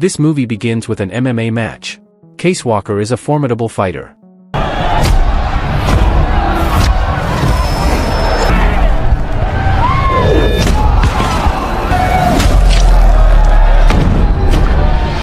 This movie begins with an MMA match. Case Walker is a formidable fighter.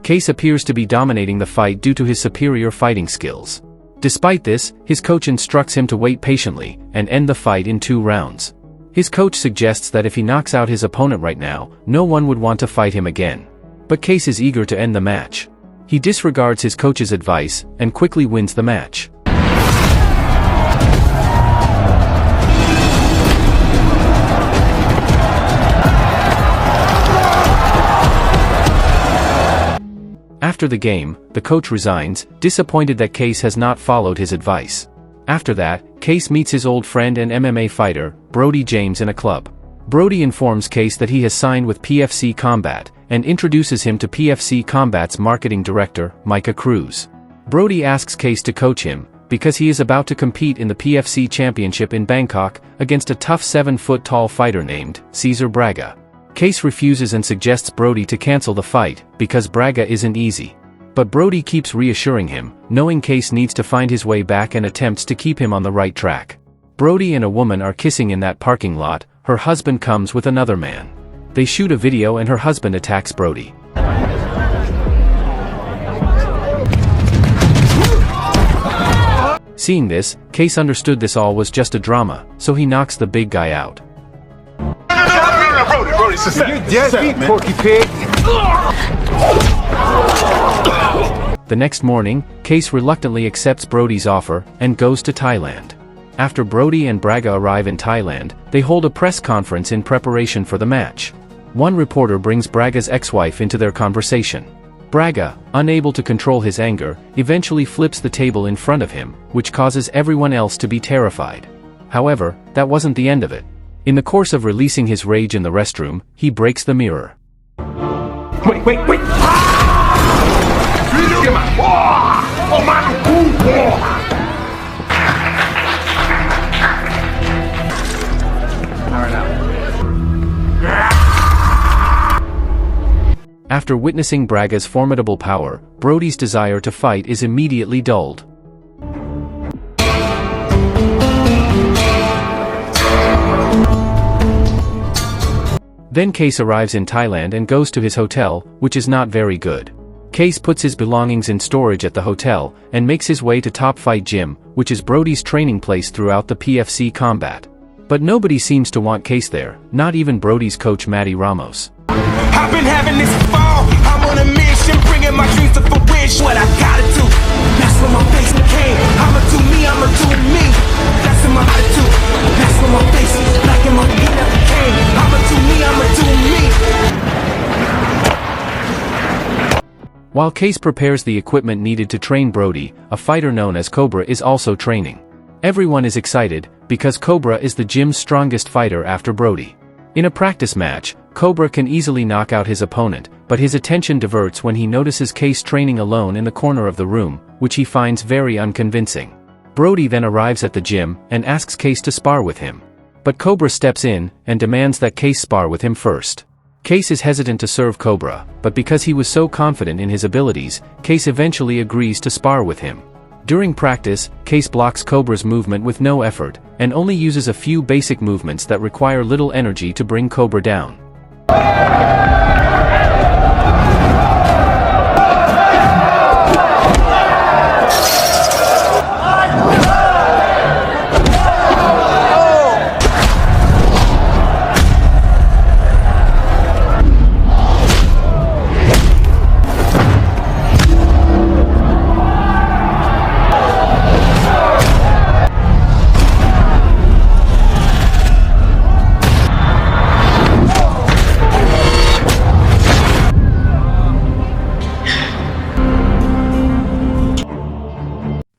Case appears to be dominating the fight due to his superior fighting skills. Despite this, his coach instructs him to wait patiently and end the fight in 2 rounds. His coach suggests that if he knocks out his opponent right now, no one would want to fight him again. But Case is eager to end the match. He disregards his coach's advice and quickly wins the match. After the game, the coach resigns, disappointed that Case has not followed his advice. After that, Case meets his old friend and MMA fighter, Brody James, in a club. Brody informs Case that he has signed with PFC Combat, and introduces him to PFC Combat's marketing director, Micah Cruz. Brody asks Case to coach him, because he is about to compete in the PFC Championship in Bangkok, against a tough 7-foot-tall fighter named Cesar Braga. Case refuses and suggests Brody to cancel the fight, because Braga isn't easy. But Brody keeps reassuring him, knowing Case needs to find his way back and attempts to keep him on the right track. Brody and a woman are kissing in that parking lot. Her husband comes with another man. They shoot a video and her husband attacks Brody. Seeing this, Case understood this all was just a drama, so he knocks the big guy out. The next morning, Case reluctantly accepts Brody's offer and goes to Thailand. After Brody and Braga arrive in Thailand, they hold a press conference in preparation for the match. One reporter brings Braga's ex-wife into their conversation. Braga, unable to control his anger, eventually flips the table in front of him, which causes everyone else to be terrified. However, that wasn't the end of it. In the course of releasing his rage in the restroom, he breaks the mirror. Wait! After witnessing Braga's formidable power, Brody's desire to fight is immediately dulled. Then Case arrives in Thailand and goes to his hotel, which is not very good. Case puts his belongings in storage at the hotel, and makes his way to Top Fight Gym, which is Brody's training place throughout the PFC Combat. But nobody seems to want Case there, not even Brody's coach Matty Ramos. I've been having this fall, I'm on a mission, bringing my dreams to fruition. What I gotta do, that's when my face became. I'ma do me, that's in my attitude. That's when my face is black and my feet never came. I'ma do me. While Case prepares the equipment needed to train Brody, a fighter known as Cobra is also training. Everyone is excited, because Cobra is the gym's strongest fighter after Brody. In a practice match, Cobra can easily knock out his opponent, but his attention diverts when he notices Case training alone in the corner of the room, which he finds very unconvincing. Brody then arrives at the gym and asks Case to spar with him. But Cobra steps in and demands that Case spar with him first. Case is hesitant to serve Cobra, but because he was so confident in his abilities, Case eventually agrees to spar with him. During practice, Case blocks Cobra's movement with no effort, and only uses a few basic movements that require little energy to bring Cobra down.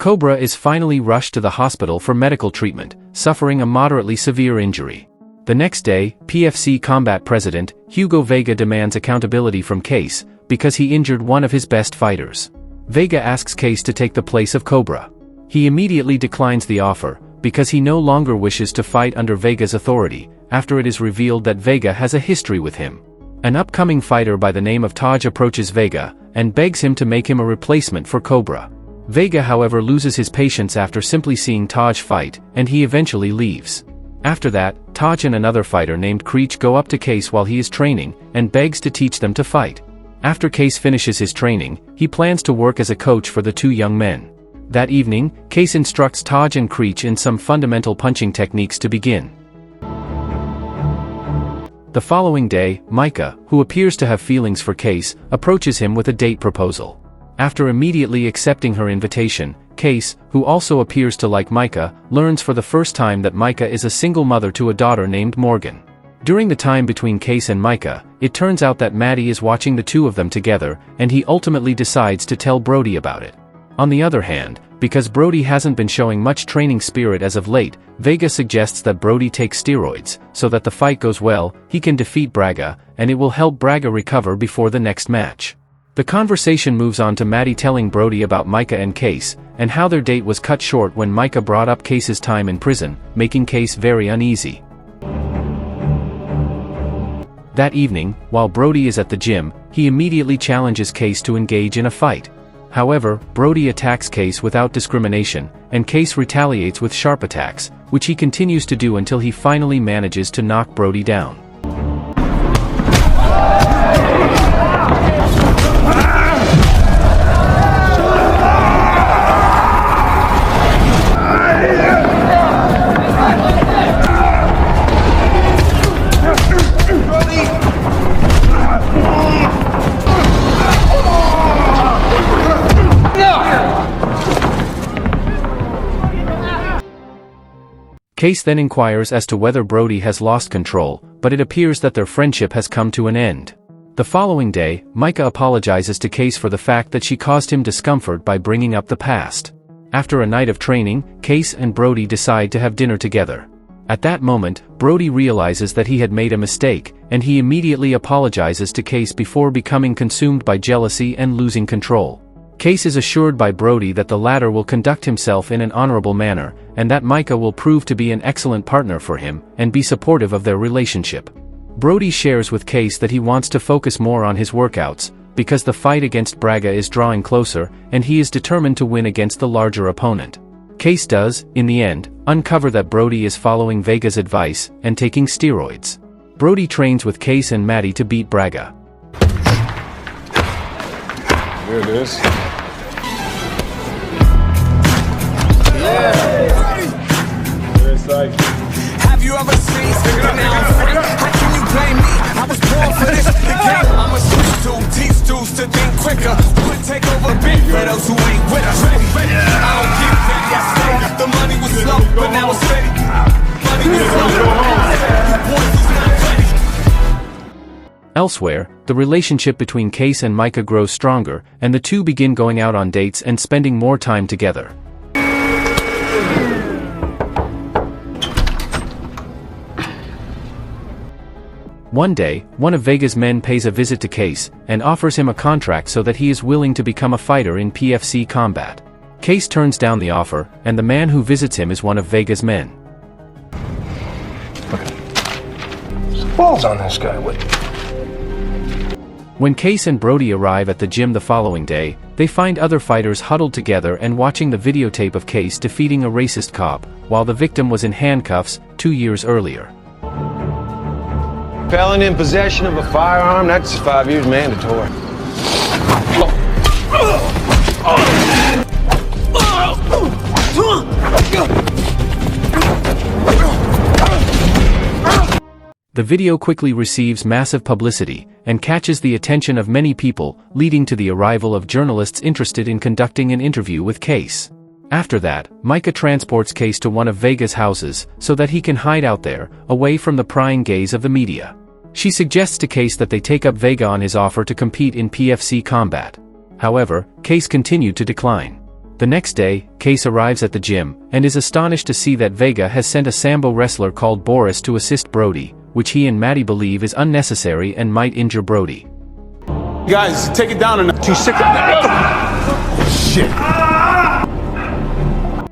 Cobra is finally rushed to the hospital for medical treatment, suffering a moderately severe injury. The next day, PFC Combat President, Hugo Vega demands accountability from Case, because he injured one of his best fighters. Vega asks Case to take the place of Cobra. He immediately declines the offer, because he no longer wishes to fight under Vega's authority, after it is revealed that Vega has a history with him. An upcoming fighter by the name of Taj approaches Vega, and begs him to make him a replacement for Cobra. Vega however loses his patience after simply seeing Taj fight, and he eventually leaves. After that, Taj and another fighter named Creech go up to Case while he is training, and begs to teach them to fight. After Case finishes his training, he plans to work as a coach for the two young men. That evening, Case instructs Taj and Creech in some fundamental punching techniques to begin. The following day, Micah, who appears to have feelings for Case, approaches him with a date proposal. After immediately accepting her invitation, Case, who also appears to like Micah, learns for the first time that Micah is a single mother to a daughter named Morgan. During the time between Case and Micah, it turns out that Maddie is watching the two of them together, and he ultimately decides to tell Brody about it. On the other hand, because Brody hasn't been showing much training spirit as of late, Vega suggests that Brody take steroids, so that the fight goes well, he can defeat Braga, and it will help Braga recover before the next match. The conversation moves on to Maddie telling Brody about Micah and Case, and how their date was cut short when Micah brought up Case's time in prison, making Case very uneasy. That evening, while Brody is at the gym, he immediately challenges Case to engage in a fight. However, Brody attacks Case without discrimination, and Case retaliates with sharp attacks, which he continues to do until he finally manages to knock Brody down. Case then inquires as to whether Brody has lost control, but it appears that their friendship has come to an end. The following day, Micah apologizes to Case for the fact that she caused him discomfort by bringing up the past. After a night of training, Case and Brody decide to have dinner together. At that moment, Brody realizes that he had made a mistake, and he immediately apologizes to Case before becoming consumed by jealousy and losing control. Case is assured by Brody that the latter will conduct himself in an honorable manner, and that Micah will prove to be an excellent partner for him, and be supportive of their relationship. Brody shares with Case that he wants to focus more on his workouts, because the fight against Braga is drawing closer, and he is determined to win against the larger opponent. Case does, in the end, uncover that Brody is following Vega's advice, and taking steroids. Brody trains with Case and Maddie to beat Braga. There it is. Like, have you ever seen now I'm free? How can you blame me? I was born for this. The game I'm a teach dudes to think quicker. Would take over big for those who ain't with us. I don't get ready, I stay. The money was slow, but now it's steady. Money was slow. Elsewhere, the relationship between Case and Micah grows stronger, and the two begin going out on dates and spending more time together. One day, one of Vega's men pays a visit to Case, and offers him a contract so that he is willing to become a fighter in PFC combat. Case turns down the offer, and the man who visits him is one of Vega's men. Some balls on this guy. What? When Case and Brody arrive at the gym the following day, they find other fighters huddled together and watching the videotape of Case defeating a racist cop, while the victim was in handcuffs 2 years earlier. Felon in possession of a firearm, that's 5 years mandatory. The video quickly receives massive publicity, and catches the attention of many people, leading to the arrival of journalists interested in conducting an interview with Case. After that, Micah transports Case to one of Vega's houses, so that he can hide out there, away from the prying gaze of the media. She suggests to Case that they take up Vega on his offer to compete in PFC combat. However, Case continued to decline. The next day, Case arrives at the gym, and is astonished to see that Vega has sent a Sambo wrestler called Boris to assist Brody, which he and Maddie believe is unnecessary and might injure Brody. Guys, take it down enough. Too sick of that. Shit.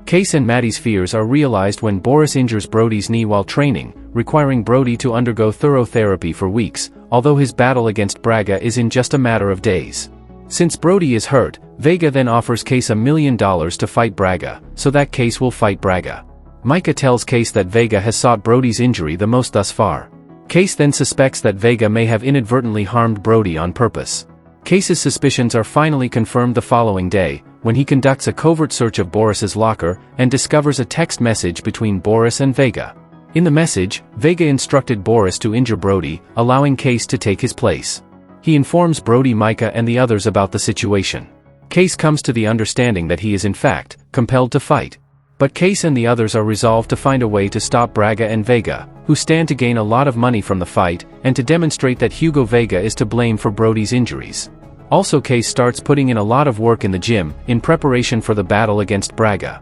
Case and Maddie's fears are realized when Boris injures Brody's knee while training, requiring Brody to undergo thorough therapy for weeks, although his battle against Braga is in just a matter of days. Since Brody is hurt, Vega then offers Case $1 million to fight Braga, so that Case will fight Braga. Micah tells Case that Vega has sought Brody's injury the most thus far. Case then suspects that Vega may have inadvertently harmed Brody on purpose. Case's suspicions are finally confirmed the following day, when he conducts a covert search of Boris's locker and discovers a text message between Boris and Vega. In the message, Vega instructed Boris to injure Brody, allowing Case to take his place. He informs Brody, Micah and the others about the situation. Case comes to the understanding that he is in fact compelled to fight. But Case and the others are resolved to find a way to stop Braga and Vega, who stand to gain a lot of money from the fight, and to demonstrate that Hugo Vega is to blame for Brody's injuries. Also, Case starts putting in a lot of work in the gym, in preparation for the battle against Braga.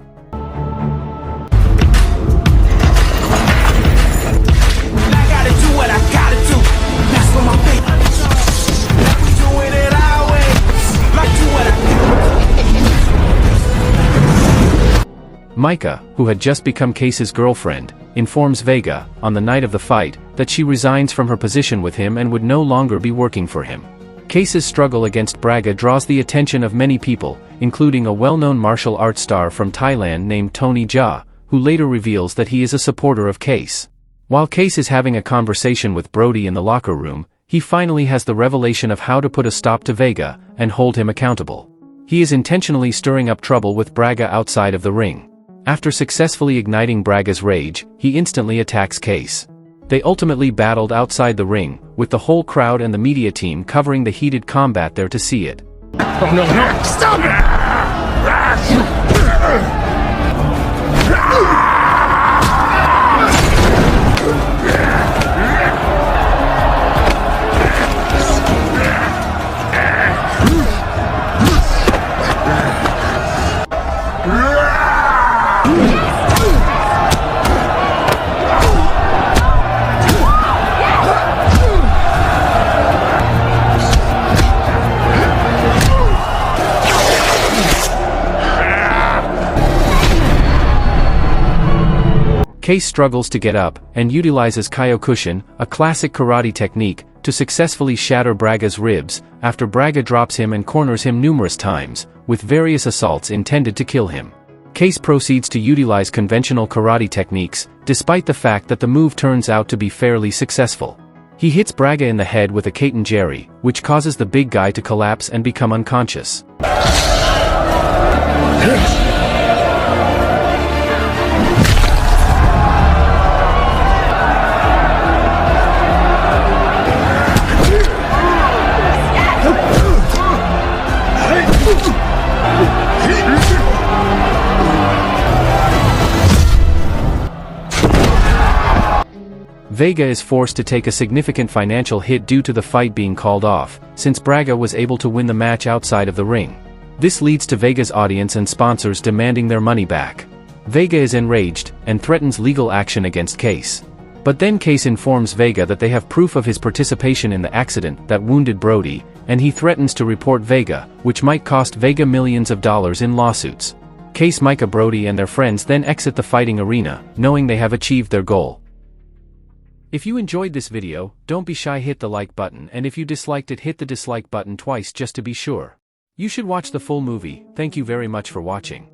Micah, who had just become Case's girlfriend, informs Vega, on the night of the fight, that she resigns from her position with him and would no longer be working for him. Case's struggle against Braga draws the attention of many people, including a well-known martial arts star from Thailand named Tony Jaa, who later reveals that he is a supporter of Case. While Case is having a conversation with Brody in the locker room, he finally has the revelation of how to put a stop to Vega, and hold him accountable. He is intentionally stirring up trouble with Braga outside of the ring. After successfully igniting Braga's rage, he instantly attacks Case. They ultimately battled outside the ring, with the whole crowd and the media team covering the heated combat there to see it. Oh, no, no. Stop it! Case struggles to get up, and utilizes Kyokushin, a classic karate technique, to successfully shatter Braga's ribs, after Braga drops him and corners him numerous times, with various assaults intended to kill him. Case proceeds to utilize conventional karate techniques, despite the fact that the move turns out to be fairly successful. He hits Braga in the head with a Katen-Jeri, which causes the big guy to collapse and become unconscious. Vega is forced to take a significant financial hit due to the fight being called off, since Braga was able to win the match outside of the ring. This leads to Vega's audience and sponsors demanding their money back. Vega is enraged, and threatens legal action against Case. But then Case informs Vega that they have proof of his participation in the accident that wounded Brody, and he threatens to report Vega, which might cost Vega millions of dollars in lawsuits. Case, Micah, Brody and their friends then exit the fighting arena, knowing they have achieved their goal. If you enjoyed this video, don't be shy, hit the like button, and if you disliked it, hit the dislike button twice just to be sure. You should watch the full movie. Thank you very much for watching.